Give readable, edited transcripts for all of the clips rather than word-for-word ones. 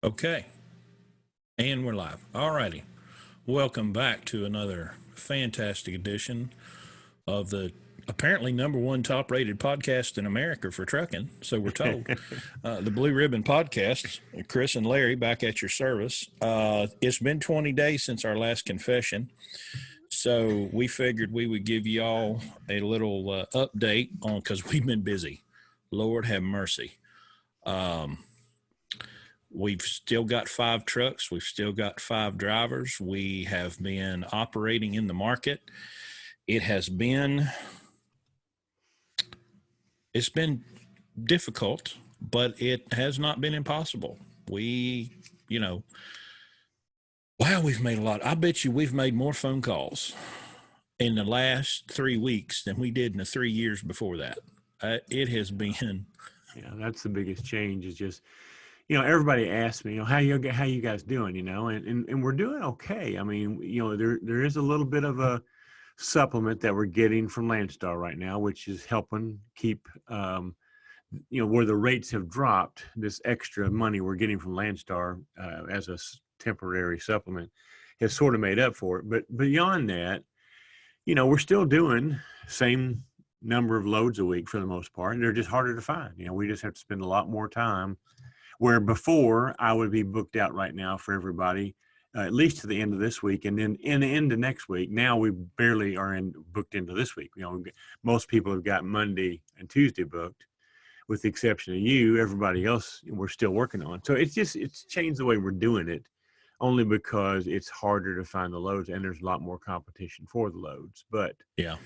Okay, and we're live. All righty. Welcome back to another fantastic edition of the apparently number one top rated podcast in America for trucking. So we're told. The Blue Ribbon Podcast. Chris and Larry back at your service. It's been 20 days since our last confession. So we figured we would give you all a little update on because we've been busy. Lord have mercy. We've still got 5 trucks. We've still got 5 drivers. We have been operating in the market. It's been difficult, but it has not been impossible. Wow, we've made a lot. I bet you we've made more phone calls in the last 3 weeks than we did in the 3 years before that. It has been. Yeah, that's the biggest change is just, everybody asks me, how you guys doing, and we're doing okay. I mean, there is a little bit of a supplement that we're getting from Landstar right now, which is helping keep, where the rates have dropped, this extra money we're getting from Landstar as a temporary supplement has sort of made up for it. But beyond that, we're still doing same number of loads a week for the most part, and they're just harder to find. We just have to spend a lot more time. Where before I would be booked out right now for everybody, at least to the end of this week, and then in the end of next week. Now we barely are booked into this week. Most people have got Monday and Tuesday booked, with the exception of you. Everybody else we're still working on. So it's changed the way we're doing it, only because it's harder to find the loads and there's a lot more competition for the loads. But Yeah,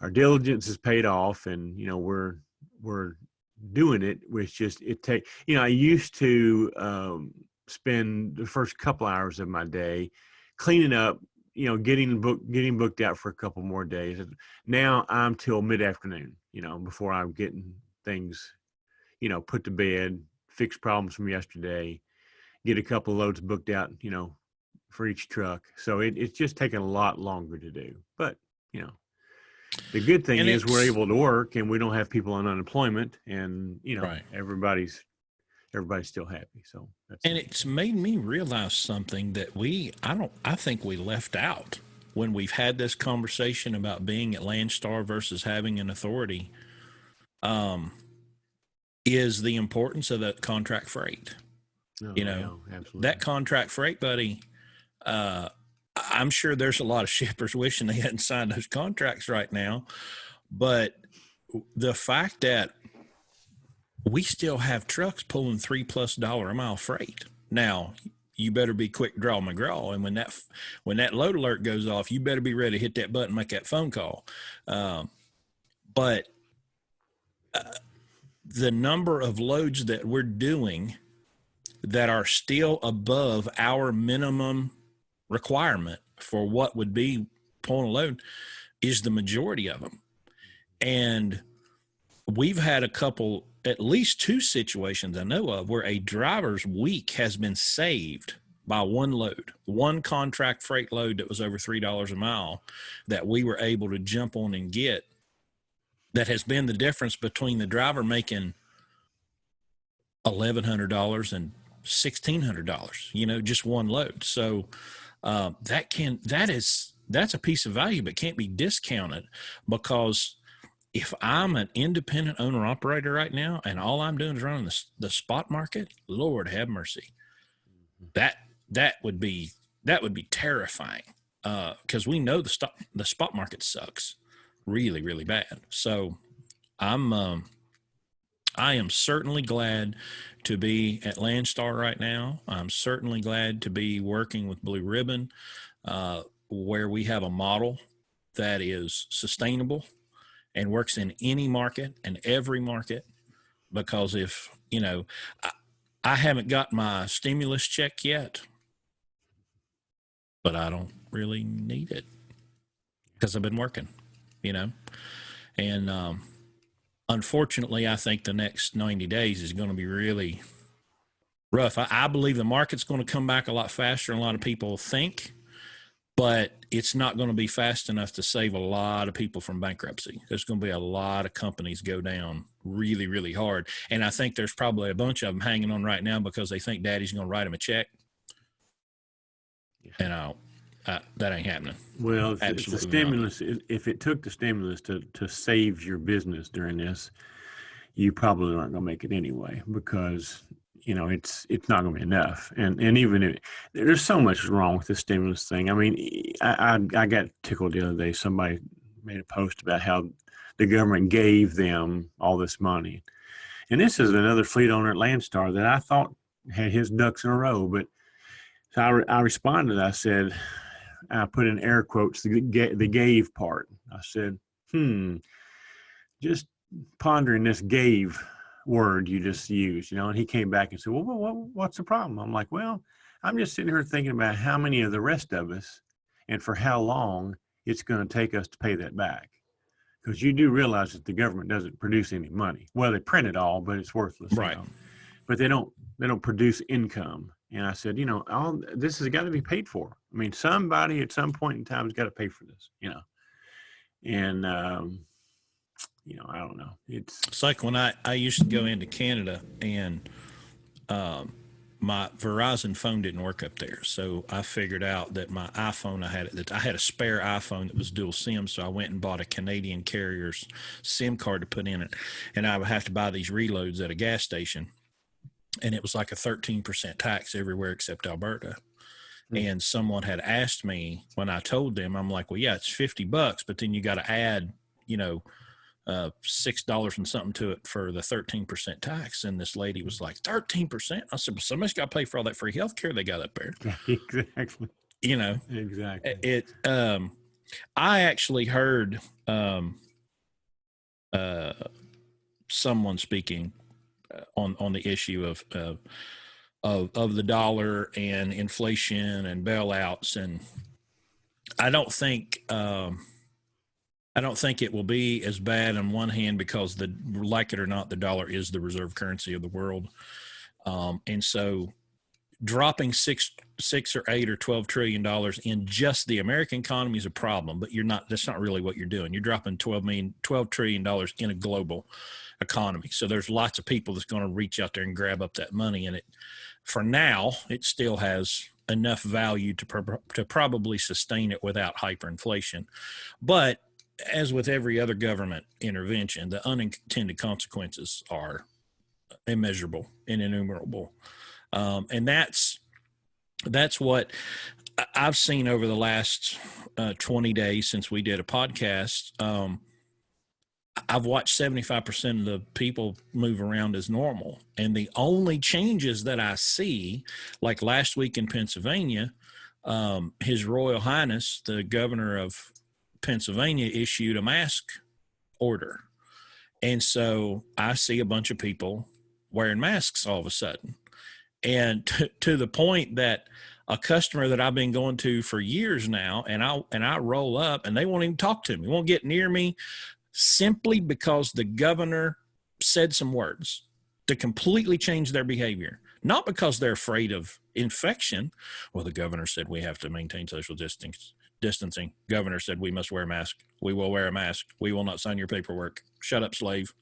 our diligence has paid off, and we're doing it. Which just I used to spend the first couple hours of my day cleaning up, getting booked out for a couple more days. Now I'm till mid-afternoon, before I'm getting things put to bed, fix problems from yesterday, get a couple of loads booked out, for each truck. So it's just taking a lot longer to do. But the good thing is we're able to work, and we don't have people on unemployment, and right. everybody's still happy. So It's made me realize something that I think we left out when we've had this conversation about being at Landstar versus having an authority. Is the importance of that contract freight. Absolutely. That contract freight, buddy. I'm sure there's a lot of shippers wishing they hadn't signed those contracts right now, but the fact that we still have trucks pulling $3+ a mile freight. Now, you better be quick draw McGraw, and when that load alert goes off, you better be ready to hit that button, make that phone call. But the number of loads that we're doing that are still above our minimum requirement for what would be pulling a load is the majority of them. And we've had at least 2 situations I know of where a driver's week has been saved by one load, one contract freight load that was over $3 a mile that we were able to jump on and get. That has been the difference between the driver making $1,100 and $1,600, just one load. So that's a piece of value, but can't be discounted, because if I'm an independent owner operator right now and all I'm doing is running the spot market, Lord have mercy. That would be terrifying, because we know the spot market sucks really, really bad. So I am certainly glad to be at Landstar right now. I'm certainly glad to be working with Blue Ribbon, where we have a model that is sustainable and works in any market and every market. Because if, I haven't got my stimulus check yet, but I don't really need it because I've been working, and unfortunately, I think the next 90 days is going to be really rough. I believe the market's going to come back a lot faster than a lot of people think, but it's not going to be fast enough to save a lot of people from bankruptcy. There's going to be a lot of companies go down really, really hard. And I think there's probably a bunch of them hanging on right now because they think daddy's going to write them a check. And that ain't happening. Well, it's the stimulus. If it took the stimulus to save your business during this, you probably aren't going to make it anyway, because it's not going to be enough. And even there's so much wrong with the stimulus thing. I mean, I got tickled the other day. Somebody made a post about how the government gave them all this money, and this is another fleet owner at Landstar that I thought had his ducks in a row. But so I responded. I said, I put in air quotes the gave part. I said, just pondering this gave word you just used, and he came back and said, well, what's the problem? I'm like, well, I'm just sitting here thinking about how many of the rest of us and for how long it's going to take us to pay that back. Because you do realize that the government doesn't produce any money. Well, they print it all, but it's worthless. Right. But they don't produce income. And I said, all this has got to be paid for. I mean, somebody at some point in time has got to pay for this, and I don't know. It's like when I used to go into Canada, and my Verizon phone didn't work up there. So I figured out that my iPhone, I had a spare iPhone that was dual SIM. So I went and bought a Canadian carrier's SIM card to put in it. And I would have to buy these reloads at a gas station. And it was like a 13% tax everywhere except Alberta. And someone had asked me when I told them, I'm like, well, yeah, it's $50, but then you got to add, $6 and something to it for the 13% tax. And this lady was like, 13%? I said, well, somebody's got to pay for all that free health care they got up there. Exactly. Exactly. I actually heard someone speaking on the issue of the dollar and inflation and bailouts, and I don't think it will be as bad on one hand because like it or not, the dollar is the reserve currency of the world, and so dropping six or $8 or $12 trillion in just the American economy is a problem. But that's not really what you're doing. You're dropping $12 trillion in a global economy. So there's lots of people that's going to reach out there and grab up that money. And for now, it still has enough value to probably sustain it without hyperinflation. But as with every other government intervention, the unintended consequences are immeasurable and innumerable. And that's what I've seen over the last 20 days since we did a podcast. I've watched 75% of the people move around as normal. And the only changes that I see, like last week in Pennsylvania, His Royal Highness, the governor of Pennsylvania, issued a mask order. And so I see a bunch of people wearing masks all of a sudden. And to the point that a customer that I've been going to for years now, and I roll up and they won't even talk to me, won't get near me, simply because the governor said some words to completely change their behavior. Not because they're afraid of infection. Well, the governor said we have to maintain social distancing. Governor said we must wear a mask. We will wear a mask. We will not sign your paperwork. Shut up, slave.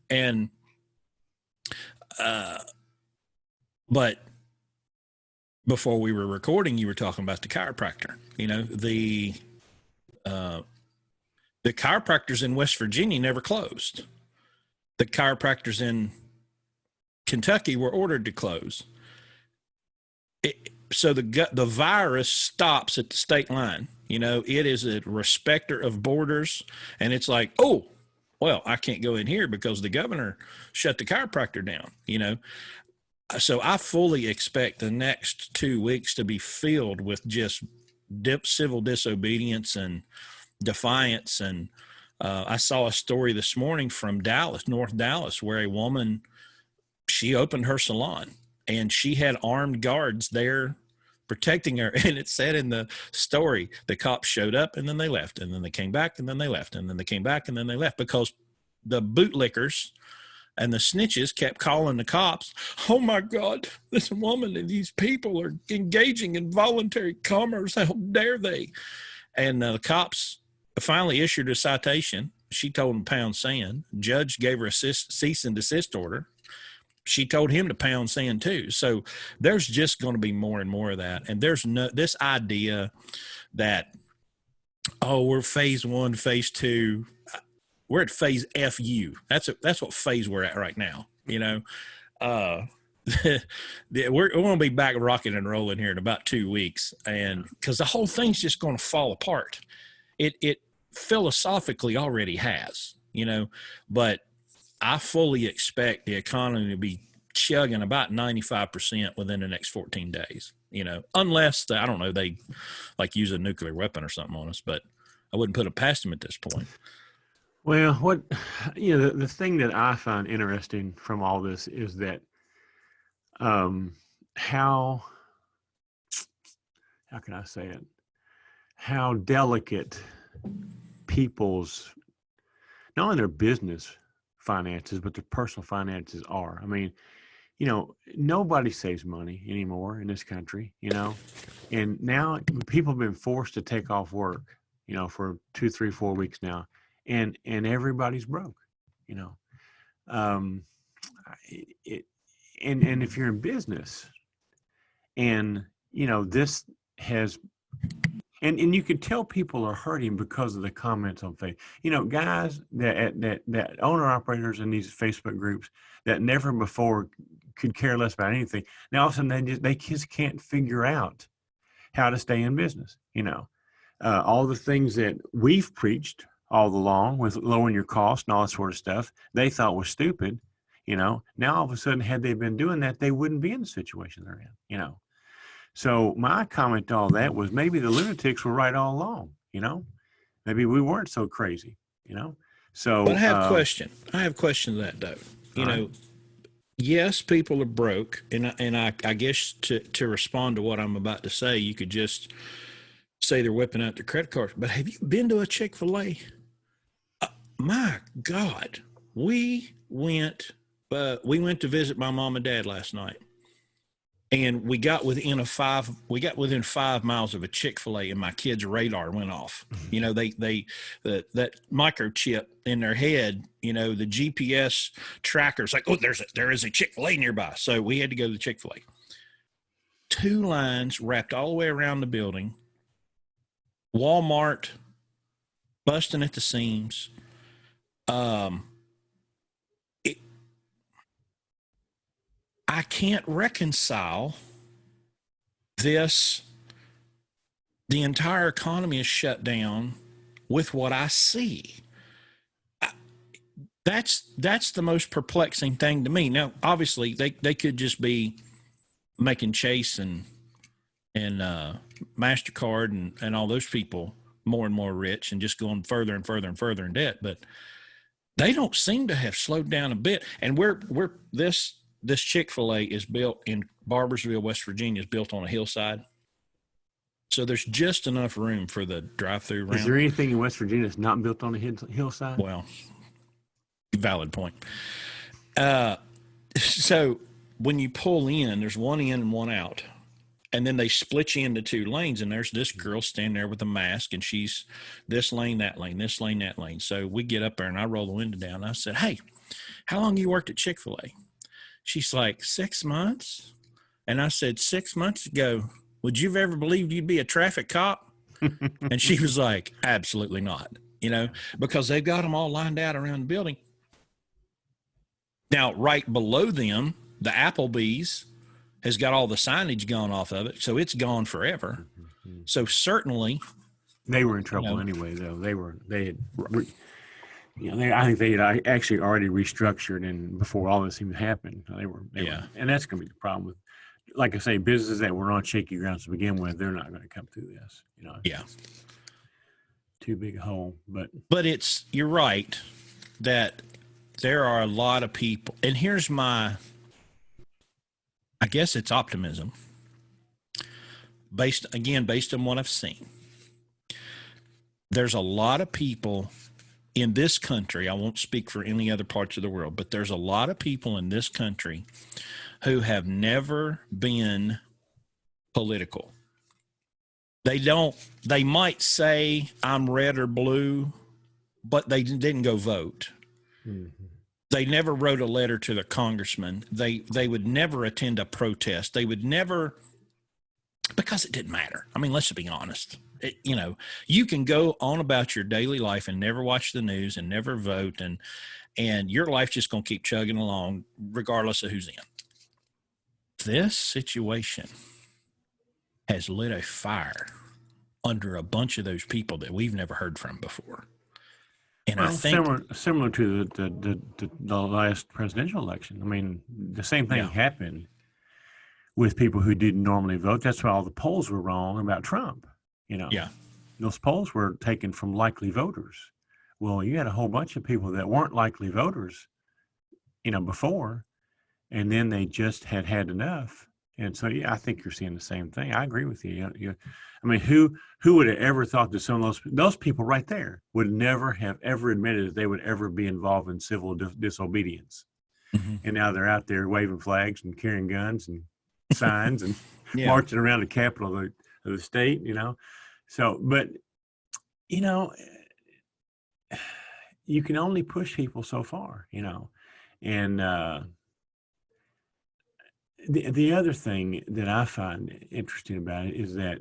And but before we were recording, you were talking about the chiropractor. The chiropractors in West Virginia never closed. The chiropractors in Kentucky were ordered to close. So the virus stops at the state line. It is a respecter of borders, and it's like, oh, well, I can't go in here because the governor shut the chiropractor down. So I fully expect the next 2 weeks to be filled with just civil disobedience and defiance. And I saw a story this morning from Dallas, North Dallas, where a woman, she opened her salon and she had armed guards there protecting her. And it said in the story, the cops showed up and then they left, and then they came back and then they left, and then they came back and then they left, because the bootlickers and the snitches kept calling the cops, oh my God, this woman and these people are engaging in voluntary commerce. How dare they? And the cops finally issued a citation She told him to pound sand. Judge gave her a cease and desist order. She told him to pound sand too. So there's just going to be more and more of that. And there's this idea that, oh, we're phase 1, phase 2. We're at phase FU. That's what phase we're at right now. You know, we're going to be back rocking and rolling here in about 2 weeks. And because the whole thing's just going to fall apart. It philosophically already has, you know, but I fully expect the economy to be chugging about 95% within the next 14 days, you know, unless I don't know, they like use a nuclear weapon or something on us, but I wouldn't put it past them at this point. Well, the thing that I find interesting from all this is that, how can I say it? How delicate people's, not only their business finances, but their personal finances are. I mean, you know, nobody saves money anymore in this country, you know, and now people have been forced to take off work, you know, for 2, 3, 4 weeks now, and everybody's broke, you know. And if you're in business, and you know, this has, and you could tell people are hurting because of the comments on Facebook. You know, guys that owner operators in these Facebook groups that never before could care less about anything. Now all of a sudden they just can't figure out how to stay in business. You know, all the things that we've preached all along with lowering your costs and all that sort of stuff, they thought was stupid. You know, now all of a sudden, had they been doing that, they wouldn't be in the situation they're in. You know. So my comment to all that was maybe the lunatics were right all along, you know, maybe we weren't so crazy, you know. So but I have a question. I have a question to that though. You know, yes, people are broke, and I guess to respond to what I'm about to say, you could just say they're whipping out their credit cards. But have you been to a Chick-fil-A? My God, we went to visit my mom and dad last night. And we got within 5 miles of a Chick-fil-A, and my kid's radar went off. You know, that microchip in their head, you know, the GPS tracker's like, oh, there is a Chick-fil-A nearby. So we had to go to the Chick-fil-A. 2 lines wrapped all the way around the building. Walmart busting at the seams. I can't reconcile this. The entire economy is shut down with what I see. That's the most perplexing thing to me. Now, obviously, they could just be making Chase and MasterCard and all those people more and more rich and just going further and further and further in debt. But they don't seem to have slowed down a bit. And this Chick-fil-A is built in Barboursville, West Virginia, is built on a hillside. So there's just enough room for the drive-through round. Is there anything in West Virginia that's not built on a hillside? Well, valid point. So when you pull in, there's one in and one out. And then they split you into 2 lanes, and there's this girl standing there with a mask, and she's this lane, that lane, this lane, that lane. So we get up there, and I roll the window down. And I said, hey, how long you worked at Chick-fil-A? She's like, 6 months. And I said, 6 months ago, would you have ever believed you'd be a traffic cop? And she was like, absolutely not, you know, because they've got them all lined out around the building. Now, right below them, the Applebee's has got all the signage gone off of it. So it's gone forever. So certainly. They were in trouble anyway, though. I think they had actually already restructured, and before all this even happened, they were, and that's going to be the problem with, like I say, businesses that were on shaky grounds to begin with. They're not going to come through this, you know. It's too big a hole, but you're right that there are a lot of people, and here's I guess it's optimism based on what I've seen. There's a lot of people in this country, I won't speak for any other parts of the world, but there's a lot of people in this country who have never been political. They might say I'm red or blue, but they didn't go vote. Mm-hmm. They never wrote a letter to the congressman. They would never attend a protest. They would never, because it didn't matter. I mean, let's be honest. You can go on about your daily life and never watch the news and never vote, and your life's just going to keep chugging along regardless of who's in. This situation has lit a fire under a bunch of those people that we've never heard from before. And I think similar to the last presidential election. I mean, the same thing happened with people who didn't normally vote. That's why all the polls were wrong about Trump. Those polls were taken from likely voters. Well, you had a whole bunch of people that weren't likely voters, before, and then they just had enough. And so, I think you're seeing the same thing. I agree with you. I mean, who would have ever thought that some of those people right there would never have ever admitted that they would ever be involved in civil disobedience? Mm-hmm. And now they're out there waving flags and carrying guns and signs and marching around the capital of the state, So, but, you can only push people so far, and the other thing that I find interesting about it is that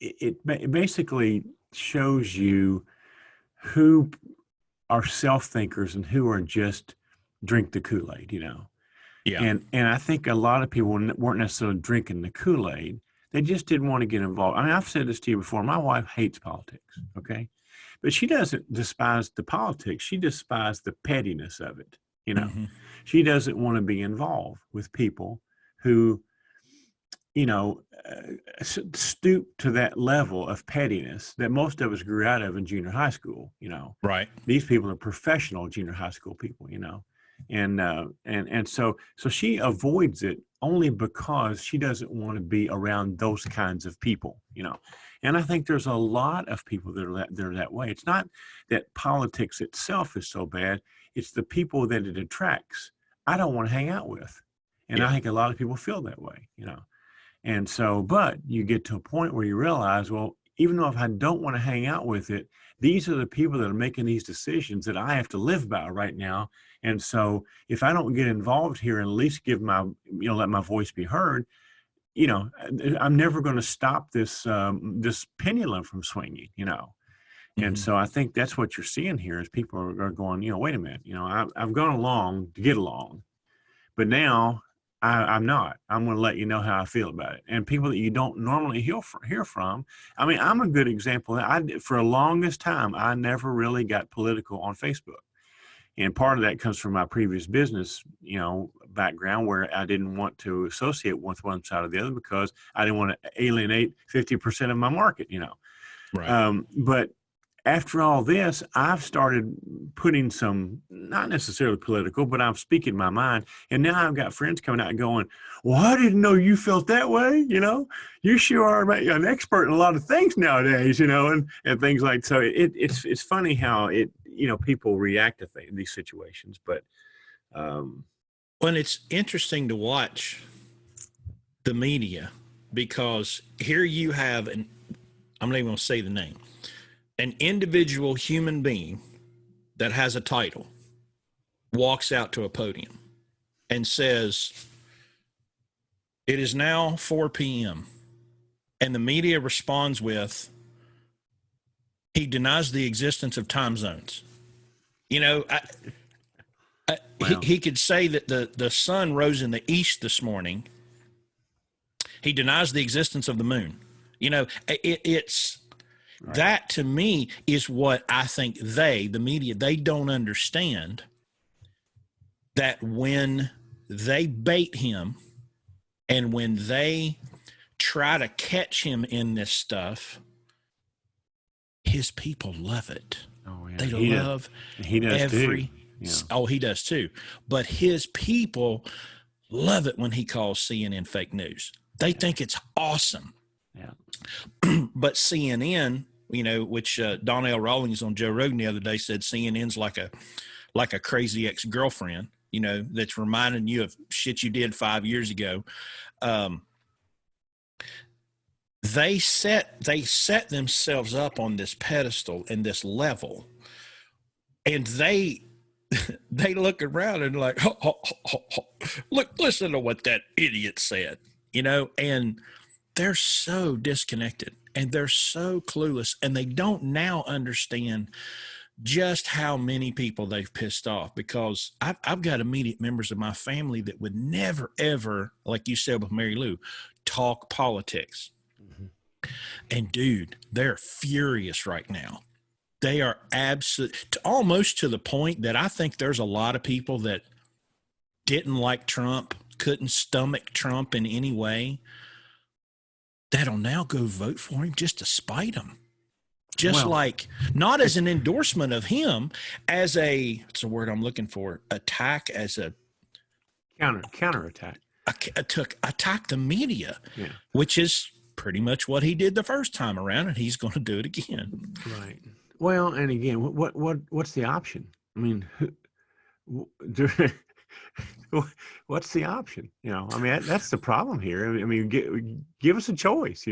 it basically shows you who are self-thinkers and who are just drink the Kool-Aid, Yeah. And I think a lot of people weren't necessarily drinking the Kool-Aid. They just didn't want to get involved. I mean, I've said this to you before. My wife hates politics, okay? But she doesn't despise the politics. She despises the pettiness of it, Mm-hmm. She doesn't want to be involved with people who, stoop to that level of pettiness that most of us grew out of in junior high school, Right. These people are professional junior high school people, And so she avoids it only because she doesn't want to be around those kinds of people, And I think there's a lot of people that are that way. It's not that politics itself is so bad. It's the people that it attracts. I don't want to hang out with. And I think a lot of people feel that way, And so, but you get to a point where you realize, well, even though if I don't want to hang out with it, these are the people that are making these decisions that I have to live by right now. And so if I don't get involved here and at least give let my voice be heard, I'm never going to stop this pendulum from swinging, Mm-hmm. And so I think that's what you're seeing here is people are going, wait a minute, I've gone along to get along, but now I'm not. I'm going to let you know how I feel about it. And people that you don't normally hear from. I mean, I'm a good example. For the longest time, I never really got political on Facebook. And part of that comes from my previous business, background where I didn't want to associate with one side or the other because I didn't want to alienate 50% of my market, Right. But after all this, I've started putting some, not necessarily political, but I'm speaking my mind. And now I've got friends coming out and going, well, I didn't know you felt that way. You sure are an expert in a lot of things nowadays, and things like, so it's funny how people react to these situations, but. Well, it's interesting to watch the media because here you have, I'm not even going to say the name, an individual human being that has a title walks out to a podium and says, it is now 4 p.m. And the media responds with, he denies the existence of time zones. Wow. He could say that the sun rose in the east this morning. He denies the existence of the moon. It's right. That to me is what I think the media, they don't understand that when they bait him and when they try to catch him in this stuff, his people love it. Oh, yeah. They love he does too. Yeah. Oh, he does too. But his people love it when he calls CNN fake news. They think it's awesome. Yeah. But CNN, which Donnell Rawlings on Joe Rogan the other day said CNN's like a crazy ex-girlfriend, that's reminding you of shit you did 5 years ago. they set themselves up on this pedestal and this level, and they look around and like, look, listen to what that idiot said, and they're so disconnected and they're so clueless, and they don't now understand just how many people they've pissed off, because I've got immediate members of my family that would never, ever, like you said with Mary Lou, talk politics. Mm-hmm. And dude, they're furious right now. They are almost to the point that I think there's a lot of people that didn't like Trump, couldn't stomach Trump in any way, that'll now go vote for him just to spite him. Just like, not as an endorsement of him, as it's a word I'm looking for, attack, as a counterattack. Attack the media, which is pretty much what he did the first time around, and he's going to do it again. Right. Well, and again, what's the option? I mean, what's the option? I mean, that's the problem here. I mean, give us a choice.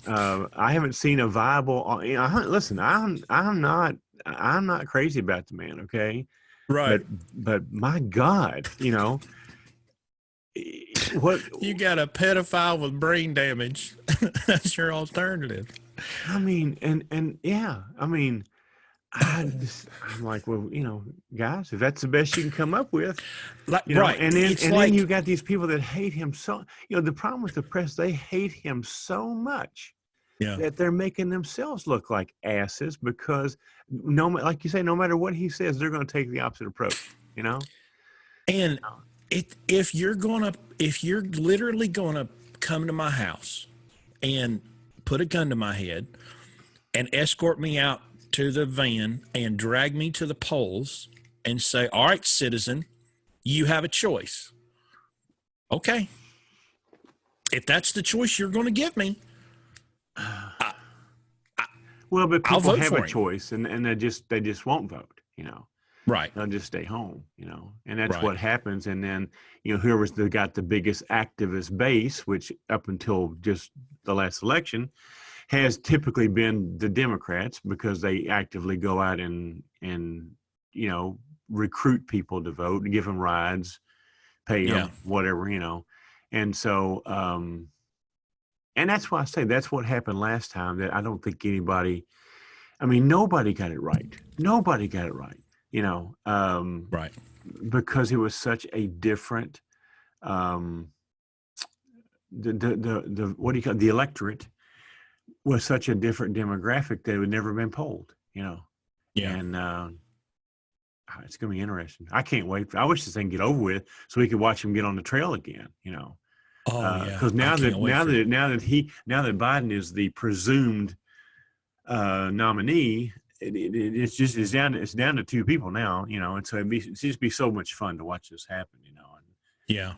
I haven't seen a viable. Listen, I'm not crazy about the man, okay? Right. But my God, what you got a pedophile with brain damage. That's your alternative. I mean, and yeah, I mean, I'm like, well, guys, if that's the best you can come up with, right? And then you got these people that hate him so. The problem with the press, they hate him so much that they're making themselves look like asses, because like you say, no matter what he says, they're going to take the opposite approach. And if you're literally gonna come to my house and put a gun to my head and escort me out to the van and drag me to the polls and say, all right, citizen, you have a choice. Okay. If that's the choice you're going to give me, but people have a choice, and they just won't vote, Right. They'll just stay home, and that's what happens. And then, whoever's got the biggest activist base, which up until just the last election has typically been the Democrats, because they actively go out and recruit people to vote and give them rides, pay them, whatever, And so, and that's why I say that's what happened last time, that I don't think nobody got it right. Nobody got it right. Right. Because it was such a different, the electorate was such a different demographic that it had never been polled, And it's going to be interesting. I can't wait. I wish this thing get over with so we could watch him get on the trail again, Because now that Biden is the presumed nominee, it's down to two people now, and so it'd just be so much fun to watch this happen, And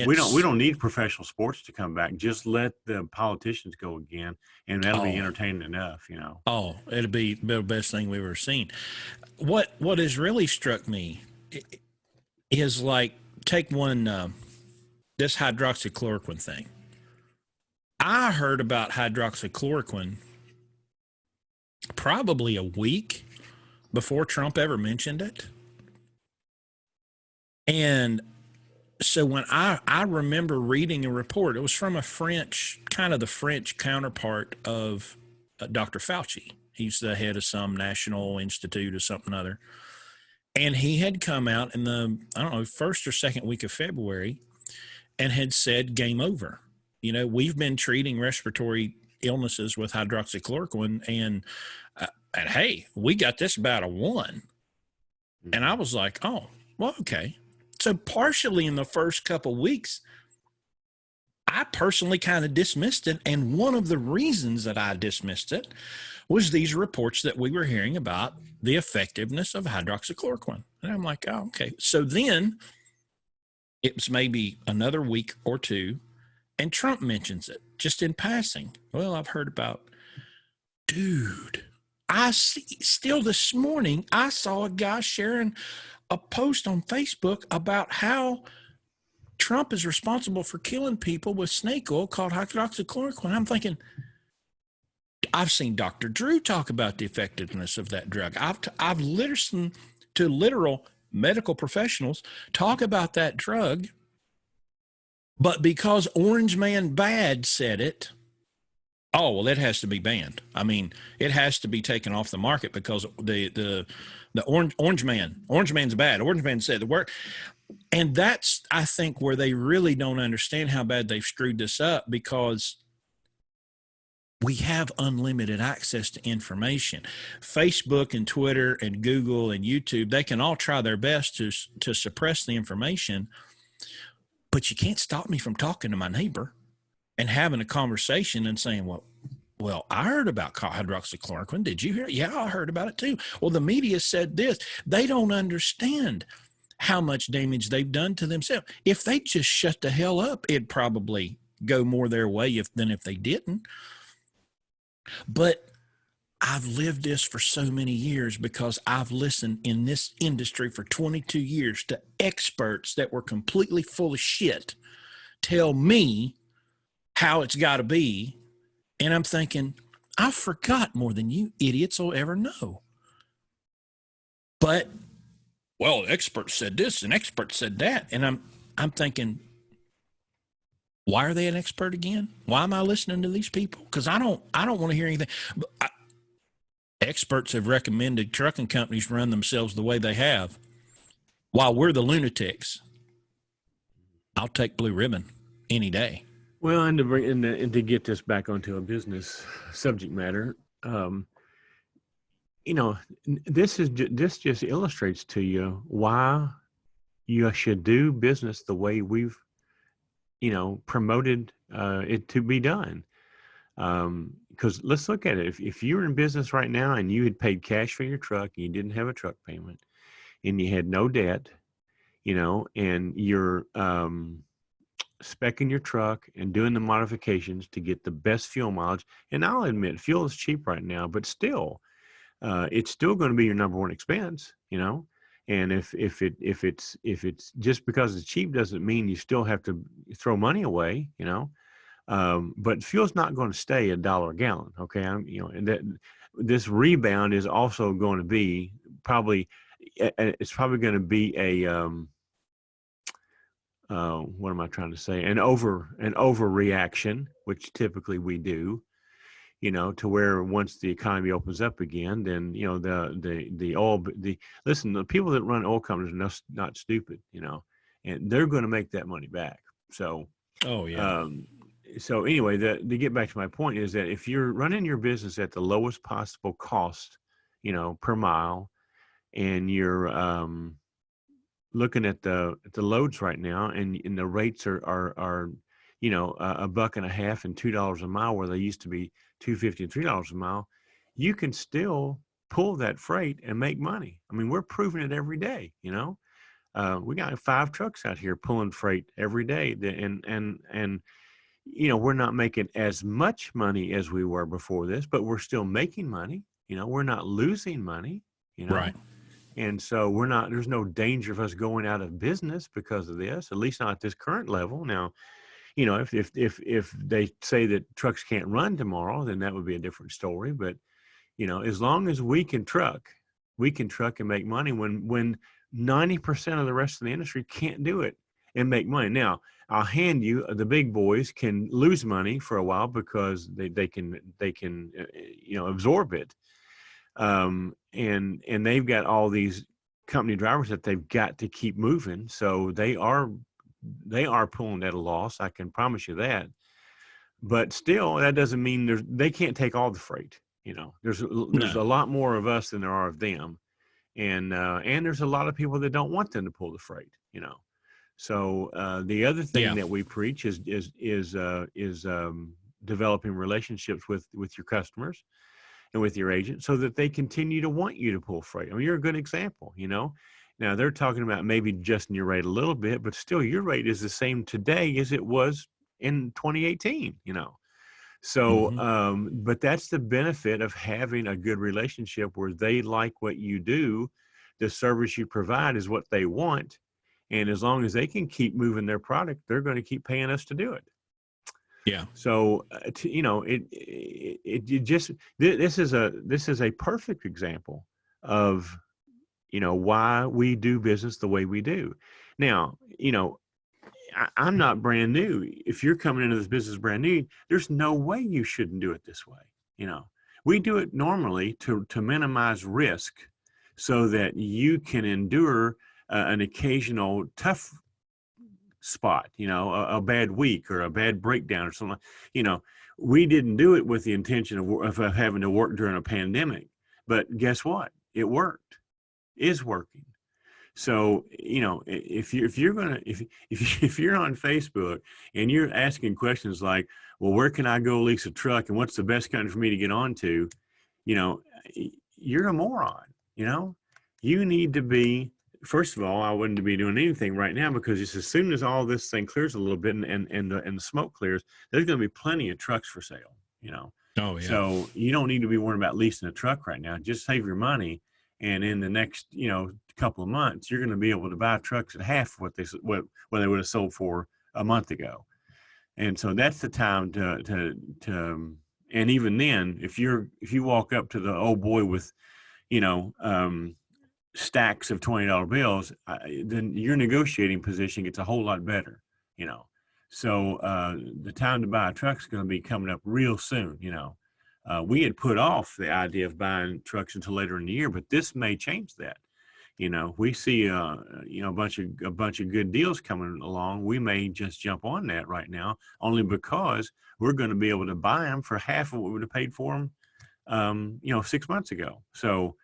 we don't need professional sports to come back. Just let the politicians go again, and that'll be entertaining enough, Oh, it'll be the best thing we've ever seen. What has really struck me is, like, take one this hydroxychloroquine thing. I heard about hydroxychloroquine probably a week before Trump ever mentioned it. And so when I remember reading a report, it was from the French counterpart of Dr. Fauci. He's the head of some national institute or something other. And he had come out in the, first or second week of February and had said, game over. We've been treating respiratory illnesses with hydroxychloroquine, and hey, we got this about a 1. And I was like, oh, well, okay. So partially in the first couple of weeks, I personally kind of dismissed it. And one of the reasons that I dismissed it was these reports that we were hearing about the effectiveness of hydroxychloroquine. And I'm like, oh, okay. So then it was maybe another week or two, and Trump mentions it just in passing. Well, I've heard about, dude, still this morning, I saw a guy sharing a post on Facebook about how Trump is responsible for killing people with snake oil called hydroxychloroquine. I'm thinking, I've seen Dr. Drew talk about the effectiveness of that drug. I've listened to literal medical professionals talk about that drug, but because Orange Man Bad said it, oh, well, it has to be banned. I mean, it has to be taken off the market because the Orange Man's bad. Orange Man said the word. And that's, I think, where they really don't understand how bad they've screwed this up, because we have unlimited access to information. Facebook and Twitter and Google and YouTube, they can all try their best to suppress the information, but you can't stop me from talking to my neighbor and having a conversation and saying, well, I heard about hydroxychloroquine. Did you hear it? Yeah, I heard about it too. Well, the media said this. They don't understand how much damage they've done to themselves. If they just shut the hell up, it'd probably go more their way than if they didn't. But I've lived this for so many years because I've listened in this industry for 22 years to experts that were completely full of shit tell me how it's got to be. And I'm thinking, I forgot more than you idiots will ever know. But, well, experts said this and experts said that. And I'm thinking, why are they an expert again? Why am I listening to these people? Because I don't want to hear anything. Experts have recommended trucking companies run themselves the way they have, while we're the lunatics. I'll take Blue Ribbon any day. Well, and to bring and to get this back onto a business subject matter, this just illustrates to you why you should do business the way we've promoted it to be done. Because let's look at it. If you were in business right now and you had paid cash for your truck and you didn't have a truck payment and you had no debt, and you're speccing your truck and doing the modifications to get the best fuel mileage. And I'll admit, fuel is cheap right now, but still, it's still going to be your number one expense, And if it's just because it's cheap doesn't mean you still have to throw money away, But fuel's not going to stay $1 a gallon, okay? And that this rebound is also going to be it's probably going to be a what am I trying to say? An overreaction, which typically we do, to where once the economy opens up again, then the people that run oil companies are not stupid, and they're going to make that money back. So, oh yeah. So anyway, to get back to my point is that if you're running your business at the lowest possible cost, per mile, and you're looking at the loads right now, and the rates are $1.50 and $2 a mile, where they used to be $2.50 and $3 a mile, you can still pull that freight and make money. I mean, we're proving it every day. We got 5 trucks out here pulling freight every day, and we're not making as much money as we were before this, but we're still making money. We're not losing money. Right. And so there's no danger of us going out of business because of this, at least not at this current level. Now, if they say that trucks can't run tomorrow, then that would be a different story. But, as long as we can truck and make money when 90% of the rest of the industry can't do it and make money. Now, I'll hand you, the big boys can lose money for a while because they can absorb it. And they've got all these company drivers that they've got to keep moving. So they are pulling at a loss. I can promise you that. But still, that doesn't mean they can't take all the freight. There's a lot more of us than there are of them. And there's a lot of people that don't want them to pull the freight, So the other thing that we preach is developing relationships with your customers and with your agent, so that they continue to want you to pull freight. I mean, you're a good example. Now they're talking about maybe adjusting your rate a little bit, but still your rate is the same today as it was in 2018. So, but that's the benefit of having a good relationship where they like what you do. The service you provide is what they want. And as long as they can keep moving their product, they're going to keep paying us to do it. Yeah. So, this is a perfect example of, why we do business the way we do. Now, I'm not brand new. If you're coming into this business brand new, there's no way you shouldn't do it this way. We do it normally to minimize risk so that you can endure an occasional tough spot, a bad week or a bad breakdown or something. We didn't do it with the intention of having to work during a pandemic, but guess what? It worked, is working. So, if you're on Facebook and you're asking questions like, well, where can I go lease a truck and what's the best country for me to get onto? You're a moron. You need to be, first of all, I wouldn't be doing anything right now, because just as soon as all this thing clears a little bit and the smoke clears, there's going to be plenty of trucks for sale, Oh, yeah. So you don't need to be worrying about leasing a truck right now. Just save your money. And in the next, couple of months, you're going to be able to buy trucks at half what they would have sold for a month ago. And so that's the time to and even then, if you walk up to the old boy with, stacks of $20 bills, then your negotiating position gets a whole lot better, So the time to buy a truck is going to be coming up real soon, We had put off the idea of buying trucks until later in the year, but this may change that. We see a bunch of good deals coming along. We may just jump on that right now, only because we're going to be able to buy them for half of what we would have paid for them, 6 months ago. So,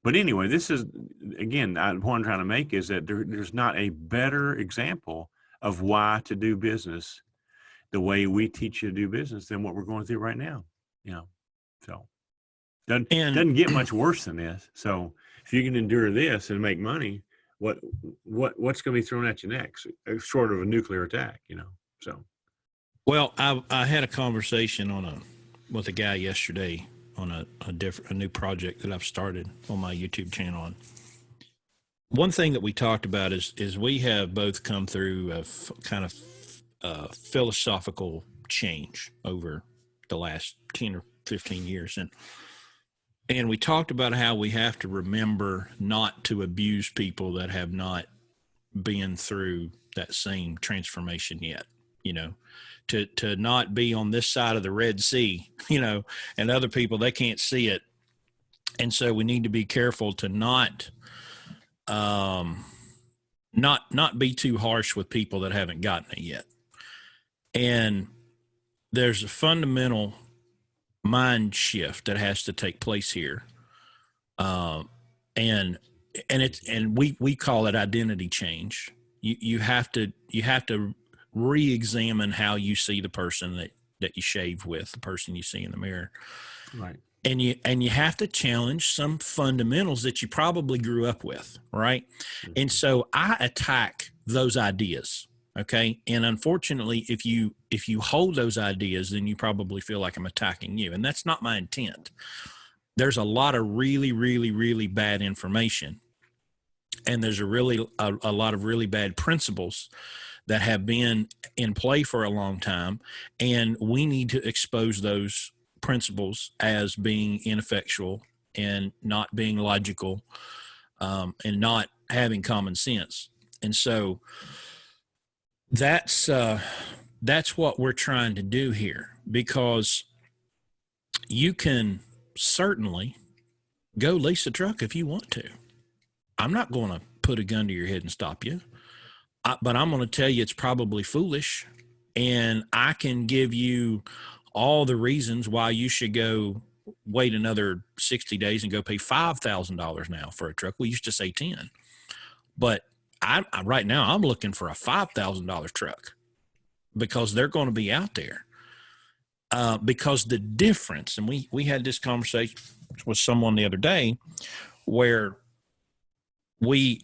but anyway, this is, again, what I'm trying to make is that there's not a better example of why to do business the way we teach you to do business than what we're going through right now, so doesn't get much worse than this. So if you can endure this and make money, what's going to be thrown at you next, short of a nuclear attack, so. Well, I had a conversation with a guy yesterday on a new project that I've started on my YouTube channel. And one thing that we talked about is we have both come through a kind of philosophical change over the last 10 or 15 years. And we talked about how we have to remember not to abuse people that have not been through that same transformation yet, to not be on this side of the Red Sea, and other people, they can't see it. And so we need to be careful to not be too harsh with people that haven't gotten it yet. And there's a fundamental mind shift that has to take place here. And we call it identity change. You have to re-examine how you see the person that you shave with, the person you see in the mirror. Right. And you have to challenge some fundamentals that you probably grew up with, right? Mm-hmm. And so I attack those ideas, okay? And unfortunately, if you hold those ideas, then you probably feel like I'm attacking you, and that's not my intent. There's a lot of really, really, really bad information, and there's a lot of really bad principles that have been in play for a long time, and we need to expose those principles as being ineffectual and not being logical, and not having common sense. And so that's what we're trying to do here, because you can certainly go lease a truck if you want to. I'm not going to put a gun to your head and stop you, but I'm going to tell you it's probably foolish, and I can give you all the reasons why you should go wait another 60 days and go pay $5,000 now for a truck. We used to say 10, but right now I'm looking for a $5,000 truck, because they're going to be out there. Because the difference, and we had this conversation with someone the other day where we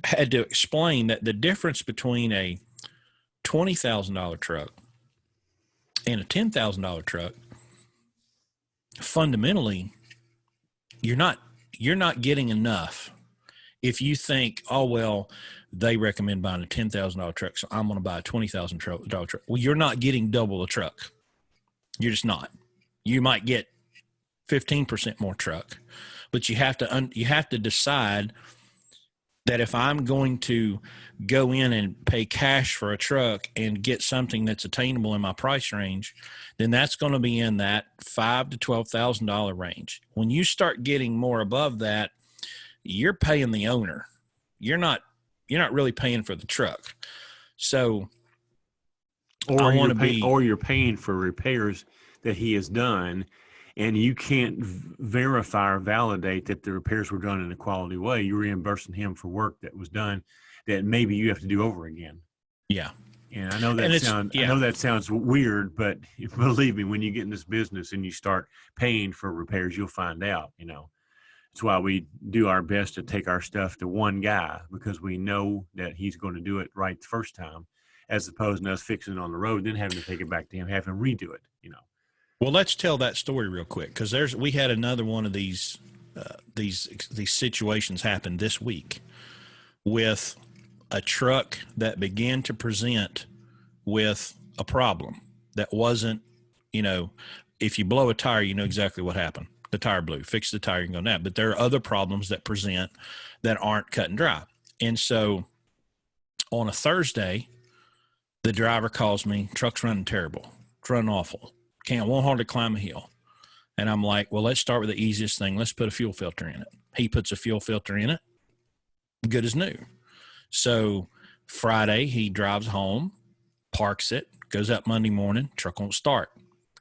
had to explain that the difference between a $20,000 truck and a $10,000 truck, fundamentally, you're not getting enough if you think, oh, well, they recommend buying a $10,000 truck, so I'm going to buy a $20,000 truck. Well, you're not getting double the truck. You're just not. You might get 15% more truck, but you have to decide that if I'm going to go in and pay cash for a truck and get something that's attainable in my price range, then that's going to be in that $5,000 to $12,000 range. When you start getting more above that, you're paying the owner. You're not really paying for the truck. So, or you're paying for repairs that he has done, and you can't verify or validate that the repairs were done in a quality way. You're reimbursing him for work that was done that maybe you have to do over again. Yeah. And I know that sounds weird, but believe me, when you get in this business and you start paying for repairs, you'll find out, That's why we do our best to take our stuff to one guy, because we know that he's going to do it right the first time, as opposed to us fixing it on the road, then having to take it back to him, having to redo it, Well, let's tell that story real quick, because we had another one of these situations happen this week with a truck that began to present with a problem that wasn't, if you blow a tire, you know exactly what happened. The tire blew. Fix the tire and go now. But there are other problems that present that aren't cut and dry. And so on a Thursday, the driver calls me, truck's running terrible. It's running awful. Won't hardly climb a hill. And I'm like, well, let's start with the easiest thing. Let's put a fuel filter in it. He puts a fuel filter in it. Good as new. So Friday, he drives home, parks it, goes up Monday morning, truck won't start.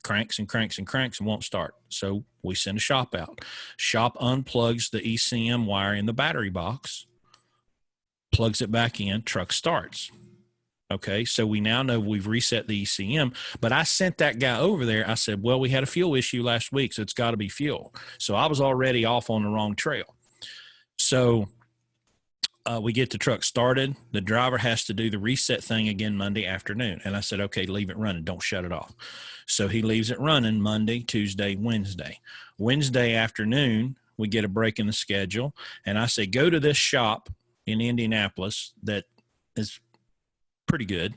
Cranks and cranks and cranks and won't start. So we send a shop out. Shop unplugs the ECM wire in the battery box, plugs it back in, truck starts. Okay, so we now know we've reset the ECM, but I sent that guy over there. I said, well, we had a fuel issue last week, so it's got to be fuel. So I was already off on the wrong trail. So we get the truck started. The driver has to do the reset thing again Monday afternoon. And I said, okay, leave it running. Don't shut it off. So he leaves it running Monday, Tuesday, Wednesday. Wednesday afternoon, we get a break in the schedule. And I say, go to this shop in Indianapolis that is pretty good.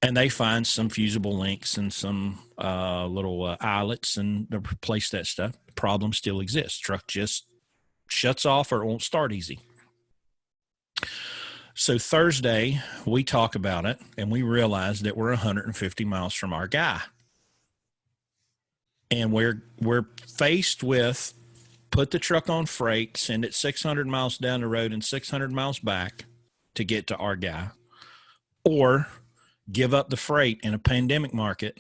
And they find some fusible links and some little eyelets and they replace that stuff. The problem still exists. Truck just shuts off or it won't start easy. So Thursday, we talk about it, and we realize that we're 150 miles from our guy. And we're faced with put the truck on freight, send it 600 miles down the road and 600 miles back to get to our guy, or give up the freight in a pandemic market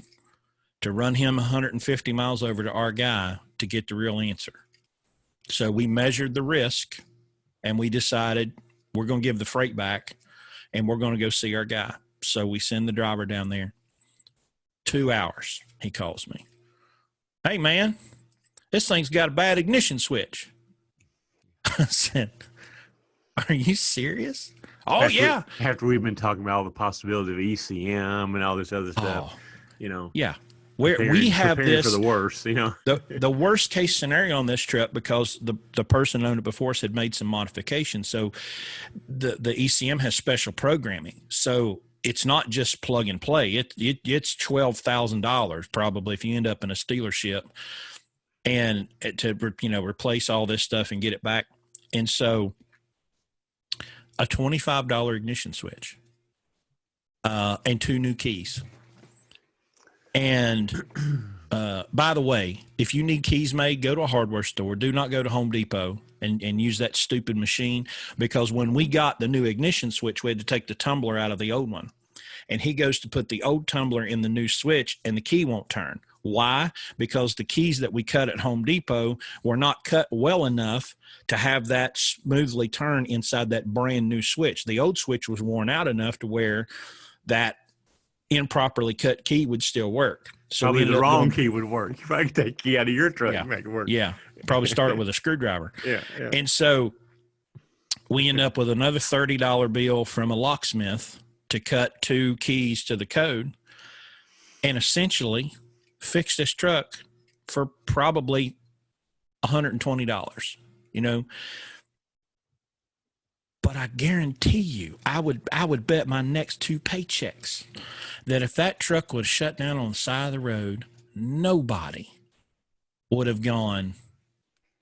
to run him 150 miles over to our guy to get the real answer. So we measured the risk, and we decided we're going to give the freight back, and we're going to go see our guy. So we send the driver down there. 2 hours, he calls me. Hey, man, this thing's got a bad ignition switch. I said, are you serious? Oh, yeah. After we've been talking about all the possibility of ECM and all this other stuff, Yeah. We have this for the worst, the worst case scenario on this trip, because the person who owned it before us had made some modifications. So the ECM has special programming. So it's not just plug and play. It's $12,000 probably if you end up in a dealership and to replace all this stuff and get it back. And so a $25 ignition switch and 2 new keys. And by the way, if you need keys made, go to a hardware store. Do not go to Home Depot and use that stupid machine, because when we got the new ignition switch, we had to take the tumbler out of the old one. And he goes to put the old tumbler in the new switch, and the key won't turn. Why? Because the keys that we cut at Home Depot were not cut well enough to have that smoothly turn inside that brand new switch. The old switch was worn out enough to where that improperly cut key would still work. So probably the wrong key would work. If I could take the key out of your truck and make it work. Yeah. Probably start it with a screwdriver. Yeah. And so we end up with another $30 bill from a locksmith to cut 2 keys to the code and essentially fix this truck for probably $120. But I guarantee you, I would bet my next 2 paychecks that if that truck was shut down on the side of the road, nobody would have gone,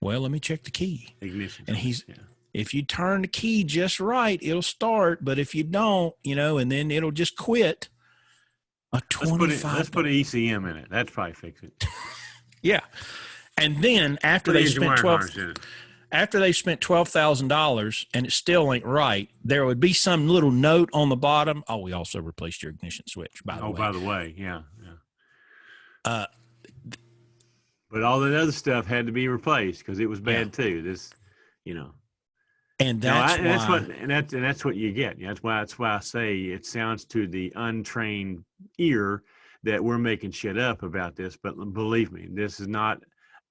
well, let me check the key. Ignition. And yeah. If you turn the key just right, it'll start. But if you don't, and then it'll just quit. Let's put an ECM in it. That'd probably fix it. Yeah. And then after they spent $12,000 and it still ain't right, there would be some little note on the bottom. Oh, we also replaced your ignition switch, by the way. Oh, by the way, yeah. But all that other stuff had to be replaced because it was bad too. This, And that's what you get. That's why I say it sounds to the untrained ear that we're making shit up about this. But believe me, this is not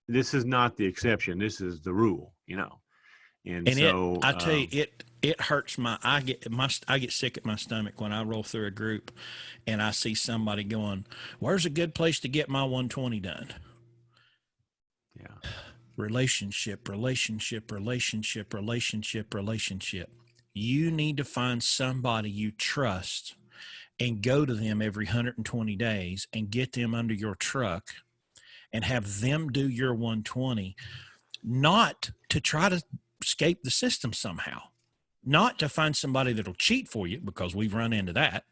the exception. This is the rule. And so I tell you, it hurts I get sick at my stomach when I roll through a group and I see somebody going, "Where's a good place to get my 120 done?" Yeah. Relationship. You need to find somebody you trust and go to them every 120 days and get them under your truck and have them do your 120, not to try to escape the system somehow, not to find somebody that'll cheat for you, because we've run into that.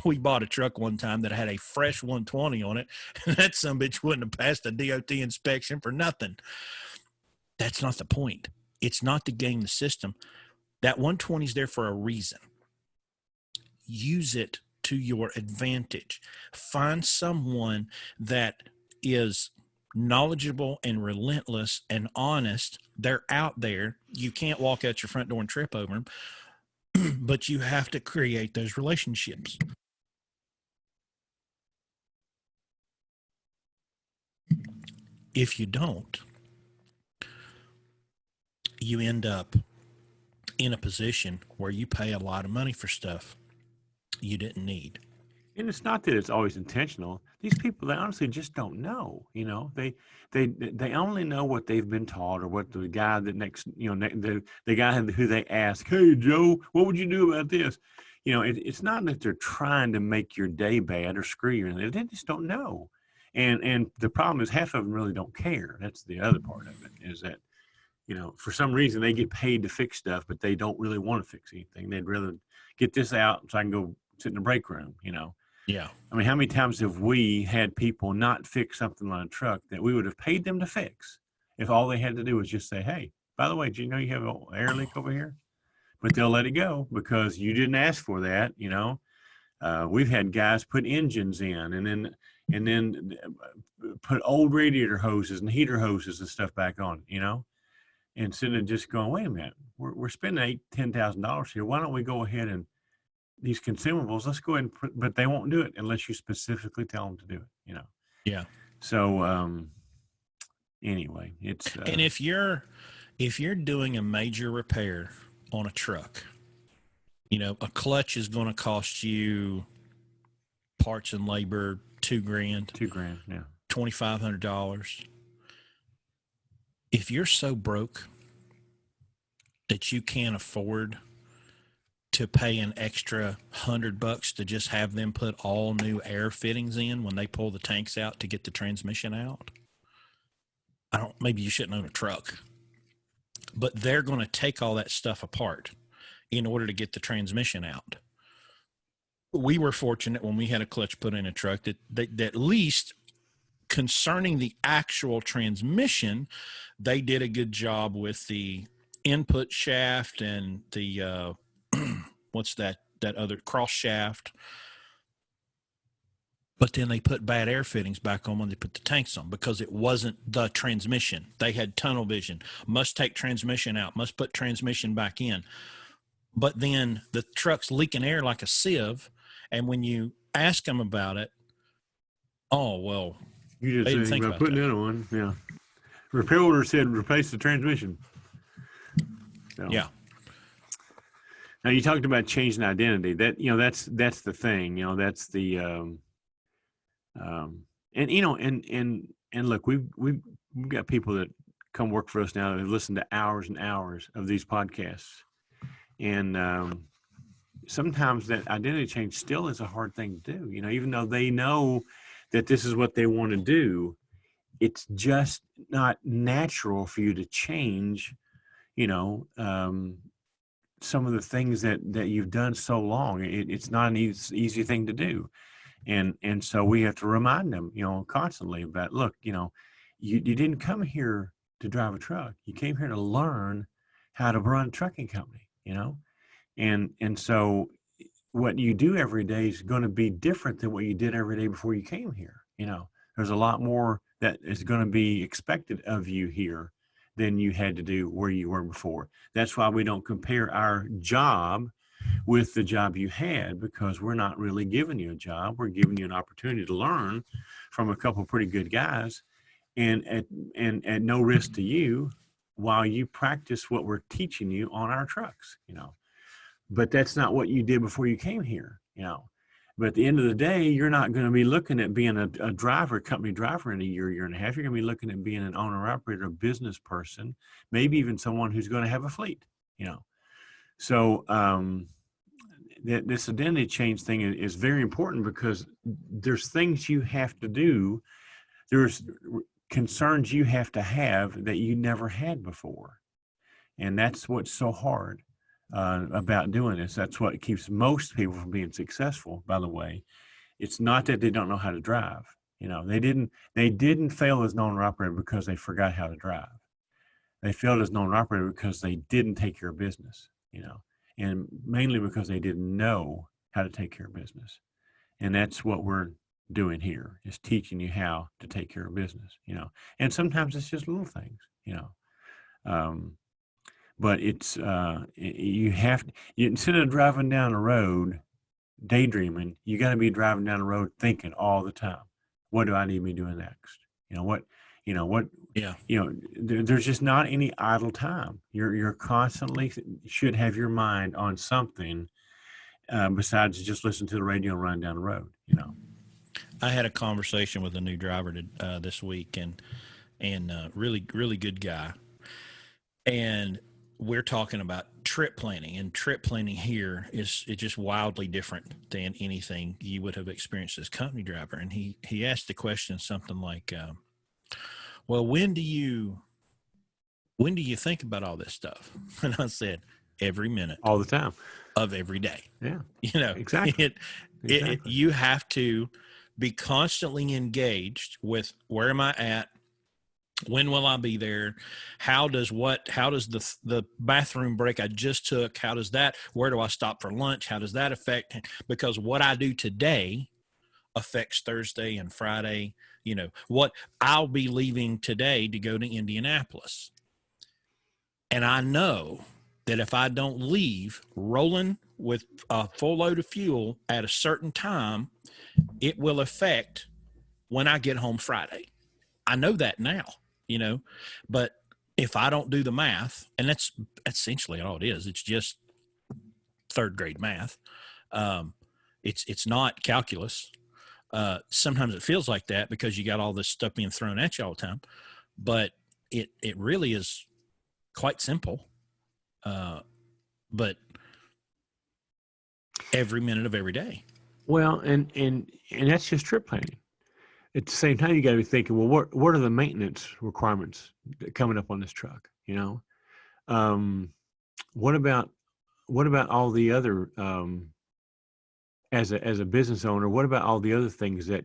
We bought a truck one time that had a fresh 120 on it, and that sumbitch wouldn't have passed a DOT inspection for nothing. That's not the point. It's not to game the system. That 120 is there for a reason. Use it to your advantage. Find someone that is knowledgeable and relentless and honest. They're out there. You can't walk out your front door and trip over them. But you have to create those relationships. If you don't, you end up in a position where you pay a lot of money for stuff you didn't need. And it's not that it's always intentional. These people, they honestly just don't know. They only know what they've been taught, or what the guy that next, the guy who they ask, "Hey Joe, what would you do about this?" It's not that they're trying to make your day bad or screw you. They just don't know. And the problem is half of them really don't care. That's the other part of it, is that, for some reason they get paid to fix stuff, but they don't really want to fix anything. They'd rather get this out so I can go sit in the break room, Yeah. I mean, how many times have we had people not fix something on a truck that we would have paid them to fix if all they had to do was just say, "Hey, by the way, do you know you have an air leak over here?" But they'll let it go because you didn't ask for that. We've had guys put engines in and then put old radiator hoses and heater hoses and stuff back on, instead of just going, "Wait a minute, we're spending $10,000 here. Why don't we go ahead and these consumables, let's go ahead and but they won't do it unless you specifically tell them to do it, Yeah. So, anyway, it's, and if you're doing a major repair on a truck, a clutch is going to cost you parts and labor, $2,000, yeah, $2,500. If you're so broke that you can't afford to pay an extra $100 to just have them put all new air fittings in when they pull the tanks out to get the transmission out, maybe you shouldn't own a truck. But they're going to take all that stuff apart in order to get the transmission out. We were fortunate when we had a clutch put in a truck that at least concerning the actual transmission, they did a good job with the input shaft and the what's that other cross shaft. But then they put bad air fittings back on when they put the tanks on because it wasn't the transmission. They had tunnel vision, must take transmission out, must put transmission back in. But then the truck's leaking air like a sieve. And when you ask them about it, oh, well, you didn't think about putting in one. Yeah. Repair order said replace the transmission. So. Yeah. Now you talked about changing identity. That, that's the thing. That's the and look, we've got people that come work for us now that have listened to hours and hours of these podcasts, And sometimes that identity change still is a hard thing to do. Even though they know that this is what they want to do, it's just not natural for you to change, some of the things that you've done so long. It's not an easy thing to do. And so we have to remind them, constantly about, look, you didn't come here to drive a truck. You came here to learn how to run a trucking company, and so what you do every day is going to be different than what you did every day before you came here. There's a lot more that is going to be expected of you here than you had to do where you were before. That's why we don't compare our job with the job you had, because we're not really giving you a job. We're giving you an opportunity to learn from a couple of pretty good guys, and at no risk to you, while you practice what we're teaching you on our trucks. But that's not what you did before you came here. But at the end of the day, you're not going to be looking at being a company driver in a year and a half. You're going to be looking at being an owner operator, a business person, maybe even someone who's going to have a fleet. So this identity change thing is very important, because there's things you have to do. There's concerns you have to have that you never had before. And that's what's so hard about doing this. That's what keeps most people from being successful, by the way. It's not that they don't know how to drive. They didn't fail as an owner operator because they forgot how to drive. They failed as an owner operator because they didn't take care of business, and mainly because they didn't know how to take care of business. And that's what we're doing here, is teaching you how to take care of business, and sometimes it's just little things, but it's instead of driving down the road daydreaming, you got to be driving down the road thinking all the time, what do I need to be doing next? There's just not any idle time. You're constantly should have your mind on something besides just listen to the radio and run down the road. I had a conversation with a new driver this week, and really, really good guy. And we're talking about trip planning, and trip planning here is just wildly different than anything you would have experienced as company driver. And he asked the question something like, well, when do you think about all this stuff? And I said, every minute, all the time of every day. Yeah, exactly. You have to be constantly engaged with, where am I at? When will I be there? How does the bathroom break I just took, where do I stop for lunch? How does that affect? Because what I do today affects Thursday and Friday. What I'll be leaving today to go to Indianapolis. And I know that if I don't leave rolling with a full load of fuel at a certain time, it will affect when I get home Friday. I know that now, but if I don't do the math, and that's essentially all it is, it's just third grade math. It's not calculus. Sometimes it feels like that because you got all this stuff being thrown at you all the time, but it really is quite simple. But every minute of every day. Well, and that's just trip planning. At the same time, you got to be thinking, well, what are the maintenance requirements coming up on this truck? What about all the other, as a business owner, what about all the other things that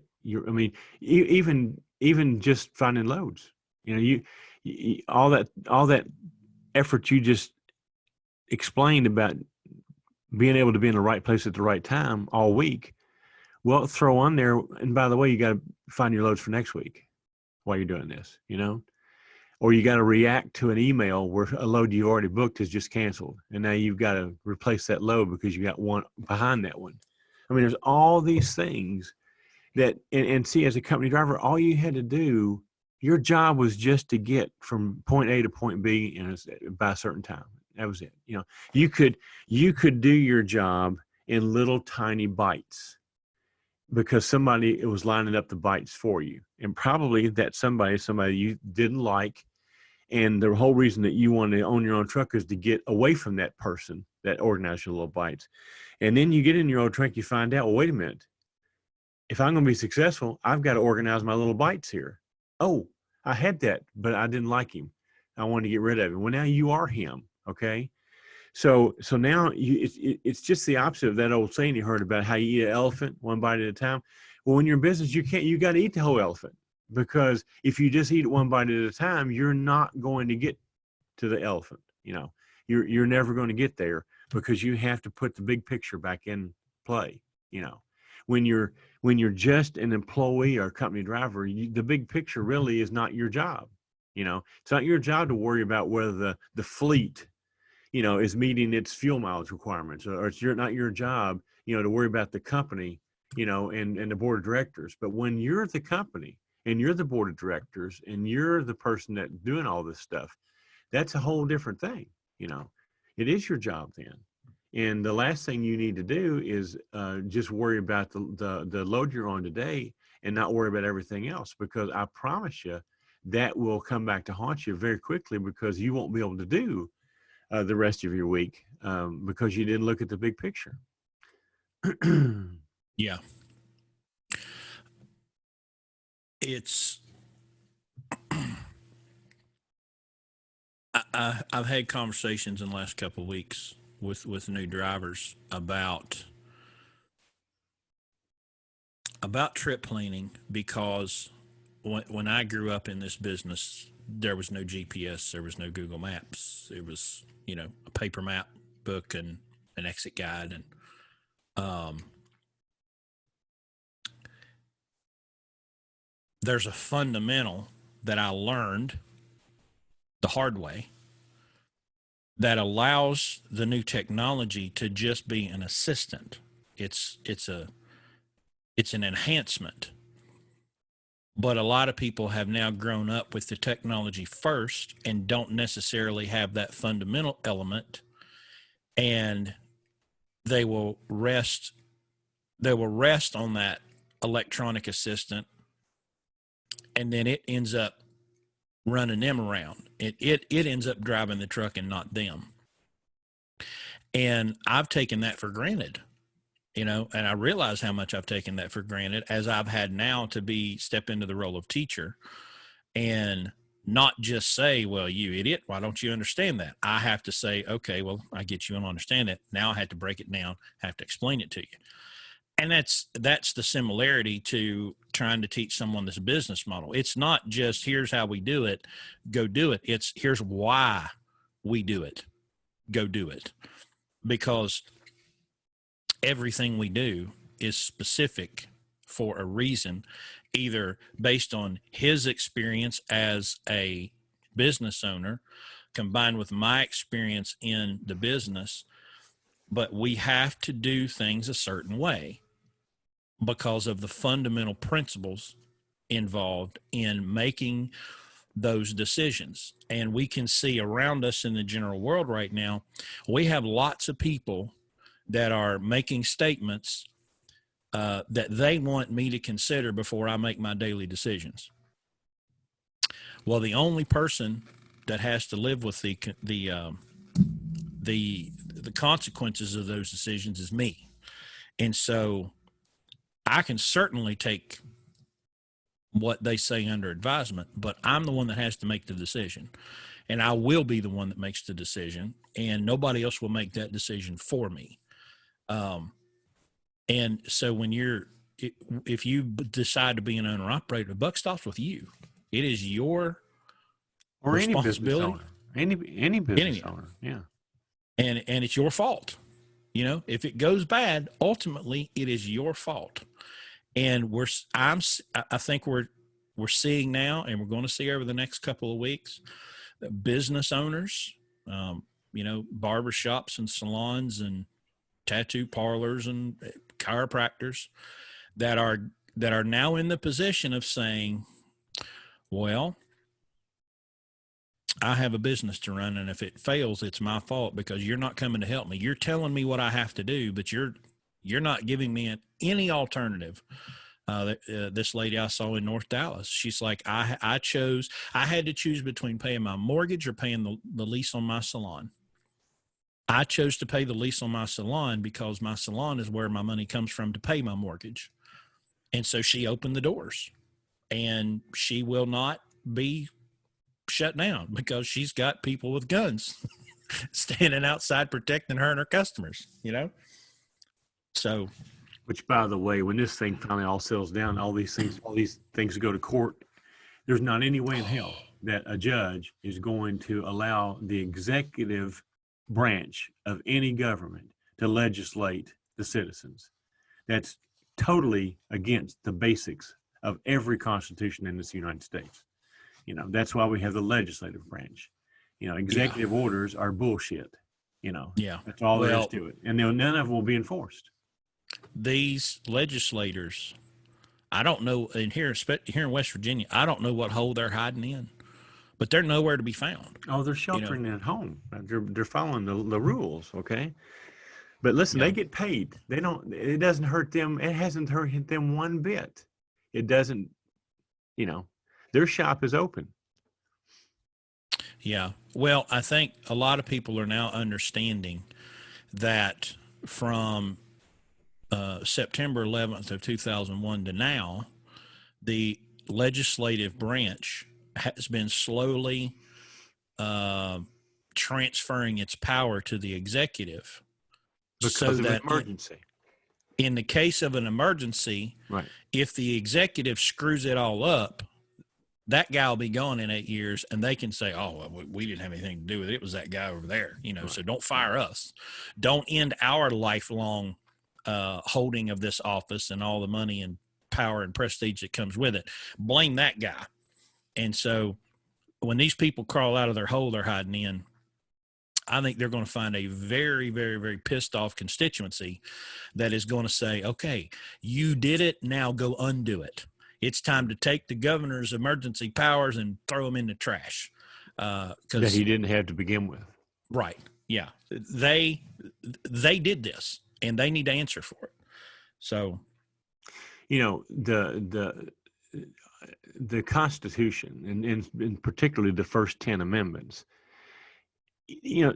even just finding loads, you all that effort you just explained about being able to be in the right place at the right time all week. Well, throw on there, and by the way, you got to find your loads for next week while you're doing this, or you got to react to an email where a load you already booked is just canceled, and now you've got to replace that load because you got one behind that one. There's all these things that, and see, as a company driver, all you had to do, your job was just to get from point A to point B by a certain time. That was it. You could do your job in little tiny bites because somebody was lining up the bites for you, and probably that somebody you didn't like, and the whole reason that you wanted to own your own truck is to get away from that person that organize your little bites. And then you get in your old trunk, you find out, well, wait a minute. If I'm going to be successful, I've got to organize my little bites here. Oh, I had that, but I didn't like him. I wanted to get rid of him. Well, now you are him. Okay. So now it's just the opposite of that old saying you heard about how you eat an elephant one bite at a time. Well, when you're in business, you got to eat the whole elephant, because if you just eat it one bite at a time, you're not going to get to the elephant. You're never going to get there, because you have to put the big picture back in play. When you're just an employee or company driver, the big picture really is not your job. It's not your job to worry about whether the fleet is meeting its fuel mileage requirements, or it's not your job, to worry about the company, and the board of directors. But when you're the company and you're the board of directors and you're the person that's doing all this stuff, that's a whole different thing. It is your job then. And the last thing you need to do is just worry about the load you're on today and not worry about everything else, because I promise you that will come back to haunt you very quickly, because you won't be able to do the rest of your week because you didn't look at the big picture. Yeah. It's, I've had conversations in the last couple of weeks with new drivers about trip planning, because when I grew up in this business, there was no GPS, there was no Google Maps. It was, a paper map book and an exit guide. And there's a fundamental that I learned the hard way that allows the new technology to just be an assistant. It's an enhancement. But a lot of people have now grown up with the technology first and don't necessarily have that fundamental element, and they will rest on that electronic assistant, and then it ends up running them around. It ends up driving the truck and not them. And I've taken that for granted. And I realize how much I've taken that for granted, as I've had now to step into the role of teacher and not just say, well, you idiot, why don't you understand that? I have to say, okay, well, I get you and understand it. Now I have to break it down, have to explain it to you. And that's the similarity to trying to teach someone this business model. It's not just here's how we do it, go do it. It's here's why we do it, go do it. Because everything we do is specific for a reason, either based on his experience as a business owner combined with my experience in the business. But we have to do things a certain way because of the fundamental principles involved in making those decisions. And we can see around us in the general world right now, we have lots of people that are making statements that they want me to consider before I make my daily decisions. Well, the only person that has to live with the consequences of those decisions is me. And so I can certainly take what they say under advisement, but I'm the one that has to make the decision. And I will be the one that makes the decision, and nobody else will make that decision for me. And so if you decide to be an owner operator, the buck stops with you. It is your responsibility. Any business owner. Yeah. And it's your fault. If it goes bad, ultimately it is your fault. And I think we're seeing now, and we're going to see over the next couple of weeks, that business owners, barbershops and salons and tattoo parlors and chiropractors that are now in the position of saying, well, I have a business to run, and if it fails, it's my fault because you're not coming to help me. You're telling me what I have to do, but you're not giving me any alternative. This lady I saw in North Dallas, she's like, I had to choose between paying my mortgage or paying the lease on my salon. I chose to pay the lease on my salon because my salon is where my money comes from to pay my mortgage. And so she opened the doors, and she will not be shut down because she's got people with guns standing outside protecting her and her customers, you know? So, Which, by the way, when this thing finally all settles down, all these things go to court, there's not any way in hell that a judge is going to allow the executive branch of any government to legislate the citizens. That's totally against the basics of every constitution in this United States. You know, that's why we have the legislative branch. You know, executive orders are bullshit. You know, that's all there is to it. And none of them will be enforced. These legislators, I don't know, and here in West Virginia, I don't know what hole they're hiding in, but they're nowhere to be found. Oh, they're sheltering at home. They're following the rules, okay? But listen, they get paid. They don't. It doesn't hurt them. It hasn't hurt them one bit. It doesn't. You know, their shop is open. Yeah. Well, I think a lot of people are now understanding that from September 11th of 2001 to now, the legislative branch has been slowly transferring its power to the executive because of an emergency. In the case of an emergency, right, if the executive screws it all up, that guy will be gone in 8 years, and they can say, oh, well, we didn't have anything to do with it. It was that guy over there, you know, so don't fire us. Don't end our lifelong holding of this office and all the money and power and prestige that comes with it. Blame that guy. And so when these people crawl out of their hole they're hiding in, I think they're going to find a very, very, very pissed off constituency that is going to say, okay, you did it, now go undo it. It's time to take the governor's emergency powers and throw them in the trash. That he didn't have to begin with. Right. Yeah. They did this, and they need to answer for it. So, you know, the Constitution, and particularly the first 10 amendments, you know,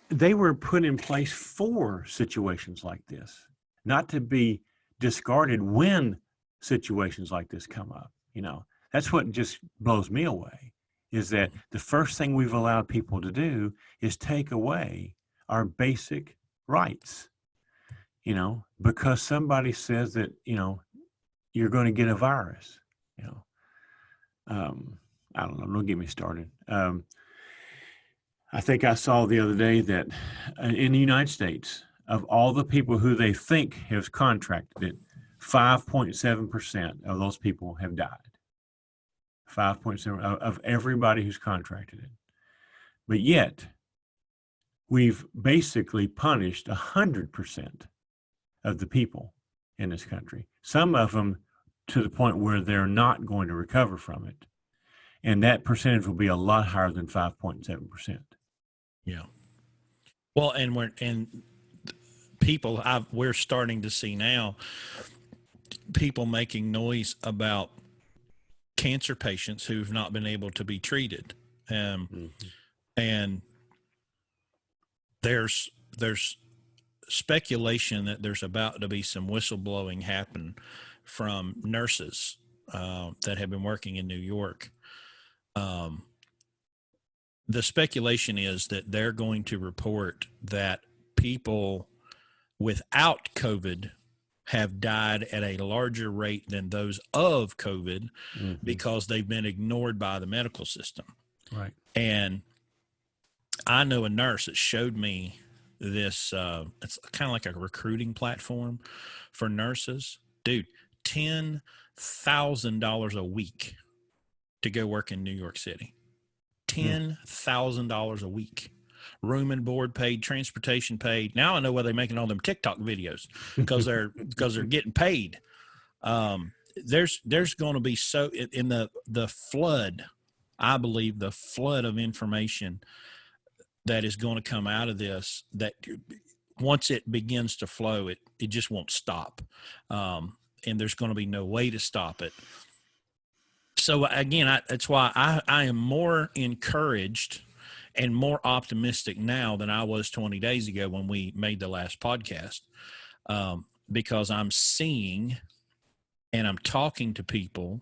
they were put in place for situations like this, not to be discarded when situations like this come up. You know, that's what just blows me away, is that the first thing we've allowed people to do is take away our basic rights, you know, because somebody says that, you know, you're going to get a virus, you know. I don't know, don't get me started. I think I saw the other day that in the United States, of all the people who they think have contracted it, 5.7% of those people have died. 5.7 of everybody who's contracted it. But yet, we've basically punished 100% of the people in this country. Some of them to the point where they're not going to recover from it. And that percentage will be a lot higher than 5.7%. Yeah. Well, and we're starting to see now people making noise about cancer patients who've not been able to be treated. And there's speculation that there's about to be some whistleblowing happen from nurses that have been working in New York. The speculation is that they're going to report that people without COVID have died at a larger rate than those of COVID because they've been ignored by the medical system. Right. And I know a nurse that showed me this, it's kind of like a recruiting platform for nurses. Dude, $10,000 a week to go work in New York City. $10,000 a week. Room and board paid, transportation paid. Now I know why they're making all them TikTok videos, because they're getting paid. There's going to be in the flood, I believe the flood of information that is going to come out of this, that once it begins to flow, it just won't stop. And there's going to be no way to stop it. So again, that's why I am more encouraged and more optimistic now than I was 20 days ago when we made the last podcast, because I'm seeing and I'm talking to people,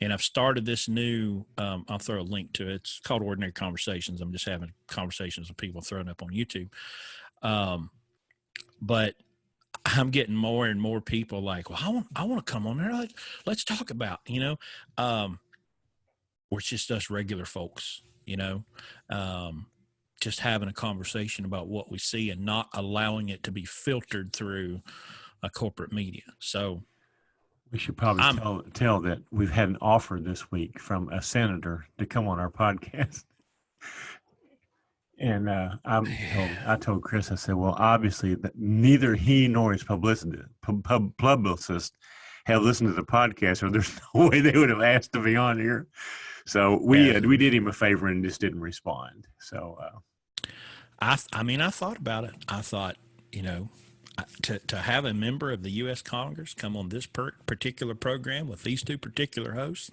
and I've started this new, I'll throw a link to it. It's called Ordinary Conversations. I'm just having conversations with people throwing up on YouTube. But I'm getting more and more people like, well, I want to come on there. Let's talk about, or it's just us regular folks, just having a conversation about what we see and not allowing it to be filtered through a corporate media. So we should probably tell that we've had an offer this week from a senator to come on our podcast. And I told Chris, I said, well, obviously that neither he nor his publicist have listened to the podcast, or there's no way they would have asked to be on here. So we did him a favor and just didn't respond. So I thought about it. I thought, to have a member of the U.S. Congress come on this particular program with these two particular hosts,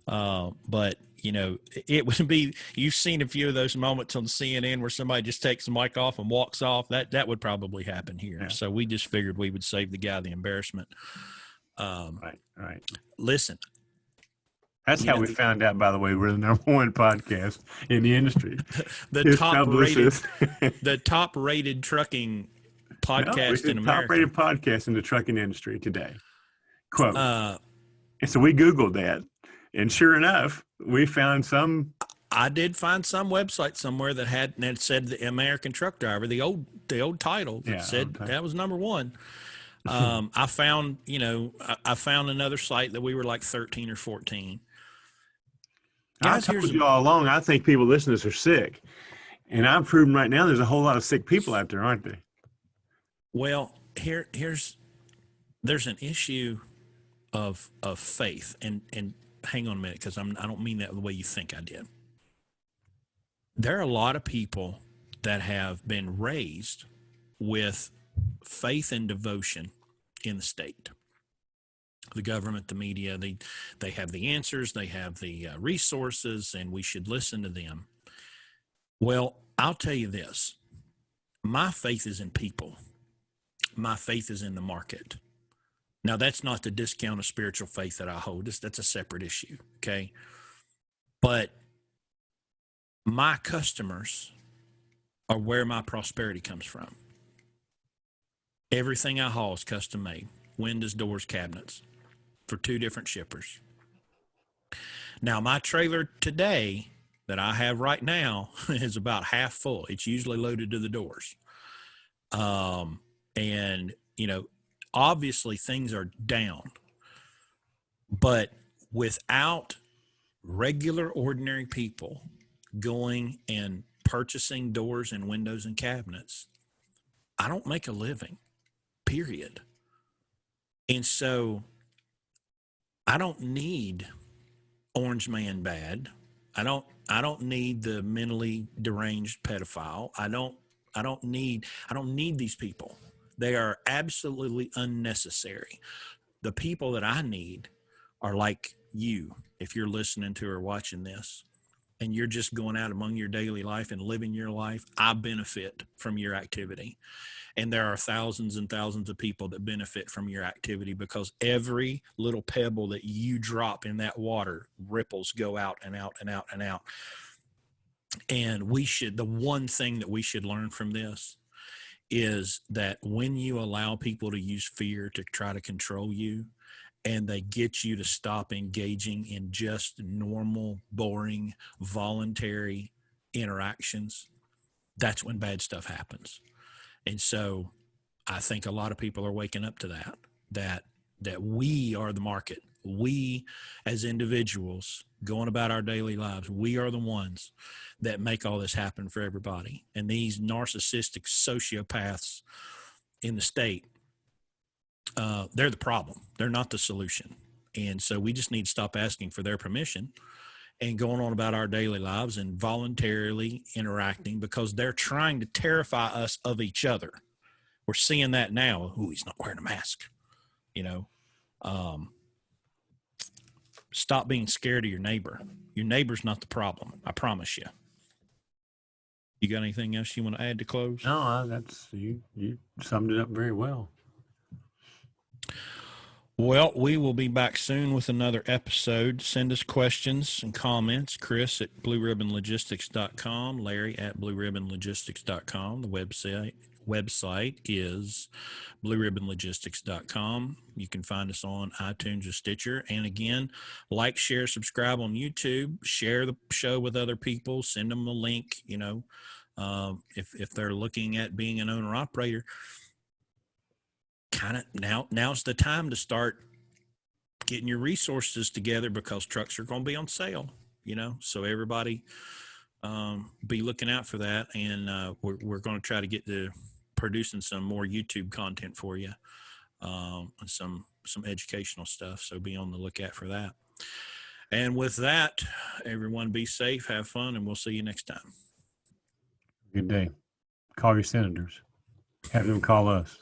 but it would be, you've seen a few of those moments on CNN where somebody just takes the mic off and walks off. That would probably happen here. Yeah. So we just figured we would save the guy the embarrassment. Right. Listen. That's how we found out, by the way, we're the #1 podcast in the industry. the top rated trucking podcast in America. Top rated podcast in the trucking industry today. Quote. And so we Googled that. And sure enough, we found some. I did find some website somewhere that said the American Truck Driver, the old title that said that was #1. I found another site that we were like 13 or 14. Guys, I told you all along, I think people listening to this are sick. And I'm proving right now there's a whole lot of sick people out there, aren't they? Well, there's an issue of faith, and hang on a minute, because I don't mean that the way you think I did. There are a lot of people that have been raised with faith and devotion in the state. The government, the media, they have the answers, they have the resources, and we should listen to them. Well, I'll tell you this. My faith is in people. My faith is in the market. Now, that's not to discount a spiritual faith that I hold. That's a separate issue, okay? But my customers are where my prosperity comes from. Everything I haul is custom made. Windows, doors, cabinets for 2 different shippers. Now, my trailer today that I have right now is about half full. It's usually loaded to the doors. And, obviously things are down, but without regular, ordinary people going and purchasing doors and windows and cabinets, I don't make a living, period. And so I don't need Orange Man bad. I don't need the mentally deranged pedophile. I don't need these people. They are absolutely unnecessary. The people that I need are like you. If you're listening to or watching this and you're just going out among your daily life and living your life, I benefit from your activity. And there are thousands and thousands of people that benefit from your activity, because every little pebble that you drop in that water, ripples go out and out and out and out. And the one thing that we should learn from this is that when you allow people to use fear to try to control you, and they get you to stop engaging in just normal, boring, voluntary interactions, that's when bad stuff happens. And so I think a lot of people are waking up to that we are the market. We as individuals going about our daily lives, we are the ones that make all this happen for everybody. And these narcissistic sociopaths in the state, they're the problem. They're not the solution. And so we just need to stop asking for their permission and going on about our daily lives and voluntarily interacting, because they're trying to terrify us of each other. We're seeing that now. Ooh, he's not wearing a mask. Stop being scared of your neighbor. Your neighbor's not the problem. I promise you. You got anything else you want to add to close? No, that's you summed it up very well. Well, we will be back soon with another episode. Send us questions and comments. Chris at blueribbonlogistics.com, Larry at blueribbonlogistics.com. The website is blueribbonlogistics.com. You can find us on iTunes or Stitcher. And again, like, share, subscribe on YouTube. Share the show with other people. Send them a link. You know, if they're looking at being an owner operator, kind of now's the time to start getting your resources together, because trucks are going to be on sale, you know, so everybody be looking out for that. And we're going to try to get to producing some more YouTube content for you, and some educational stuff, so be on the lookout for that. And with that, everyone, be safe, have fun, and we'll see you next time. Good day. Call your senators. Have them call us.